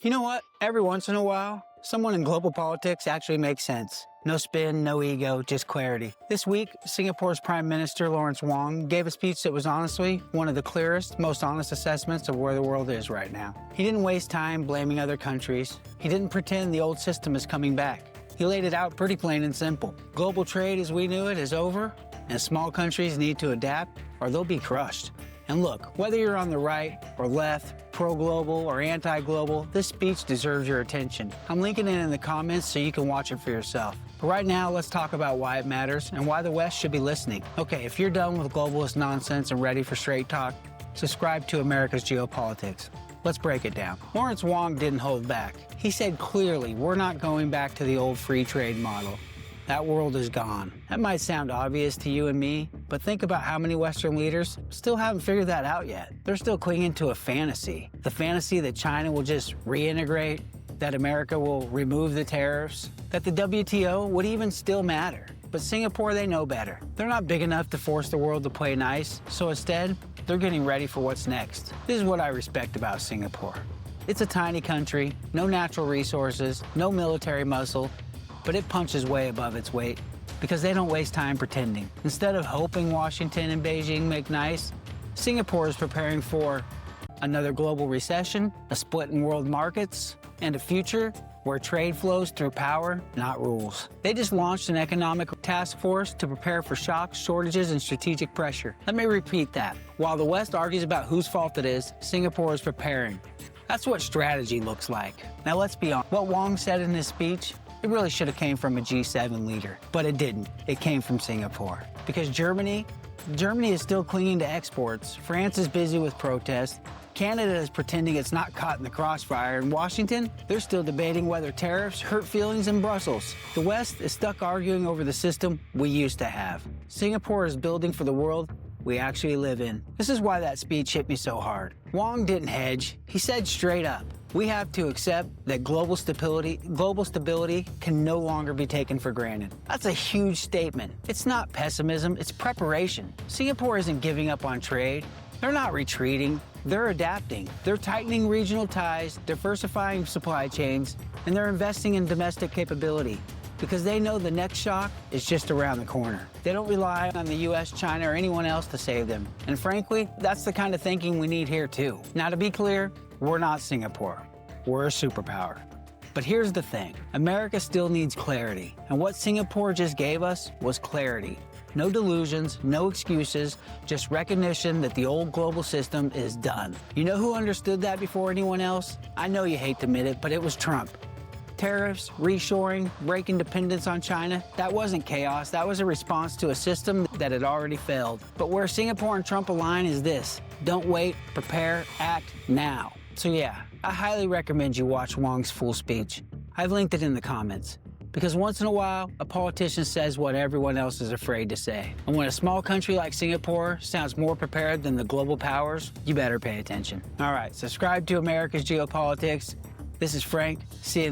You know what? Every once in a while, someone in global politics actually makes sense. No spin, no ego, just clarity. This week, Singapore's Prime Minister Lawrence Wong gave a speech that was honestly one of the clearest, most honest assessments of where the world is right now. He didn't waste time blaming other countries. He didn't pretend the old system is coming back. He laid it out pretty plain and simple. Global trade as we knew it is over, and small countries need to adapt or they'll be crushed. And look, whether you're on the right or left, pro-global or anti-global, this speech deserves your attention. I'm linking it in the comments so you can watch it for yourself. But right now, let's talk about why it matters and why the West should be listening. Okay, if you're done with globalist nonsense and ready for straight talk, subscribe to America's Geopolitics. Let's break it down. Lawrence Wong didn't hold back. He said clearly, we're not going back to the old free trade model. That world is gone. That might sound obvious to you and me, but think about how many Western leaders still haven't figured that out yet. They're still clinging to a fantasy. The fantasy that China will just reintegrate, that America will remove the tariffs, that the WTO would even still matter. But Singapore, they know better. They're not big enough to force the world to play nice, so instead, they're getting ready for what's next. This is what I respect about Singapore. It's a tiny country, no natural resources, no military muscle, but it punches way above its weight because they don't waste time pretending. Instead of hoping Washington and Beijing make nice, Singapore is preparing for another global recession, a split in world markets, and a future where trade flows through power, not rules. They just launched an economic task force to prepare for shocks, shortages, and strategic pressure. Let me repeat that. While the West argues about whose fault it is, Singapore is preparing. That's what strategy looks like. Now let's be honest. What Wong said in his speech, it really should have came from a G7 leader, but it didn't. It came from Singapore. Because Germany is still clinging to exports. France is busy with protests. Canada is pretending it's not caught in the crossfire. In Washington, they're still debating whether tariffs hurt feelings in Brussels. The West is stuck arguing over the system we used to have. Singapore is building for the world we actually live in. This is why that speech hit me so hard. Wong didn't hedge. He said straight up, we have to accept that global stability can no longer be taken for granted. That's a huge statement. It's not pessimism, it's preparation. Singapore isn't giving up on trade. They're not retreating, they're adapting. They're tightening regional ties, diversifying supply chains, and they're investing in domestic capability because they know the next shock is just around the corner. They don't rely on the US, China, or anyone else to save them. And frankly, that's the kind of thinking we need here too. Now, to be clear, we're not Singapore. We're a superpower. But here's the thing. America still needs clarity. And what Singapore just gave us was clarity. No delusions, no excuses, just recognition that the old global system is done. You know who understood that before anyone else? I know you hate to admit it, but it was Trump. Tariffs, reshoring, breaking dependence on China, that wasn't chaos. That was a response to a system that had already failed. But where Singapore and Trump align is this: don't wait, prepare, act now. So yeah, I highly recommend you watch Wong's full speech. I've linked it in the comments. Because once in a while, a politician says what everyone else is afraid to say. And when a small country like Singapore sounds more prepared than the global powers, you better pay attention. All right, subscribe to America's Geopolitics. This is Frank. See you in the